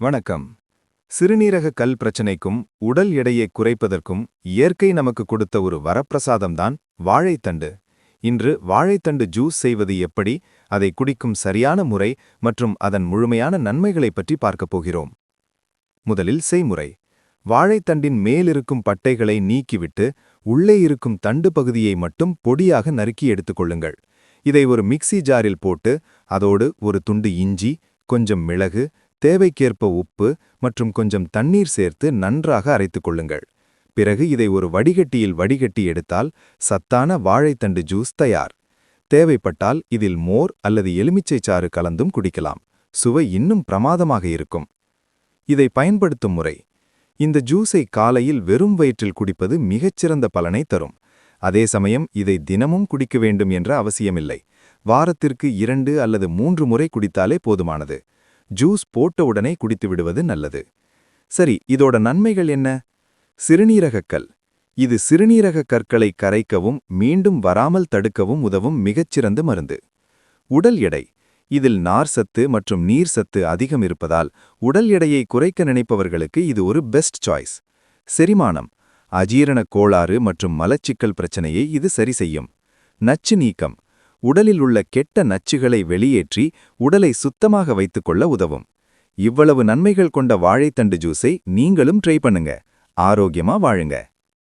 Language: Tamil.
வணக்கம். சிறுநீரக கல் பிரச்சனைக்கும் உடல் எடையை குறைப்பதற்கும் இயற்கை நமக்கு கொடுத்த ஒரு வரப்பிரசாதம்தான் வாழைத்தண்டு. இன்று வாழைத்தண்டு ஜூஸ் செய்வது எப்படி, அதை குடிக்கும் சரியான முறை மற்றும் அதன் முழுமையான நன்மைகளைப் பற்றி பார்க்கப் போகிறோம். முதலில் செய்முறை. வாழைத்தண்டின் மேலிருக்கும் பட்டைகளை நீக்கிவிட்டு உள்ளே இருக்கும் தண்டு பகுதியை மட்டும் பொடியாக நறுக்கி எடுத்துக்கொள்ளுங்கள். இதை ஒரு மிக்ஸி ஜாரில் போட்டு அதோடு ஒரு துண்டு இஞ்சி, கொஞ்சம் மிளகு, தேவைக்கேற்ப உப்பு மற்றும் கொஞ்சம் தண்ணீர் சேர்த்து நன்றாக அரைத்துக் கொள்ளுங்கள். பிறகு இதை ஒரு வடிகட்டியில் வடிகட்டி எடுத்தால் சத்தான வாழைத்தண்டு ஜூஸ் தயார். தேவைப்பட்டால் இதில் மோர் அல்லது எலுமிச்சைச் சாறு கலந்தும் குடிக்கலாம். சுவை இன்னும் பிரமாதமாக இருக்கும். இதை பயன்படுத்தும் முறை. இந்த ஜூஸை காலையில் வெறும் வயிற்றில் குடிப்பது மிகச்சிறந்த பலனை தரும். அதே சமயம் இதை தினமும் குடிக்க வேண்டும் என்ற அவசியமில்லை. வாரத்திற்கு 2 அல்லது 3 முறை குடித்தாலே போதுமானது. ஜூஸ் போட்ட உடனே குடித்து விடுவது நல்லது. சரி, இதோட நன்மைகள் என்ன? சிறுநீரகக்கல். இது சிறுநீரக கற்களை கரைக்கவும் மீண்டும் வராமல் தடுக்கவும் உதவும் மிகச்சிறந்த மருந்து. உடல் எடை. இதில் நார் சத்து மற்றும் நீர் சத்து அதிகம் இருப்பதால் உடல் எடையை குறைக்க நினைப்பவர்களுக்கு இது ஒரு பெஸ்ட் சாய்ஸ். செரிமானம். அஜீரண கோளாறு மற்றும் மலச்சிக்கல் பிரச்சனையை இது சரி செய்யும். நச்சு நீக்கம். உடலில் உள்ள கெட்ட நச்சுகளை வெளியேற்றி உடலை சுத்தமாக வைத்துக்கொள்ள உதவும். இவ்வளவு நன்மைகள் கொண்ட வாழைத்தண்டு ஜூஸை நீங்களும் ட்ரை பண்ணுங்க. ஆரோக்கியமா வாழுங்க.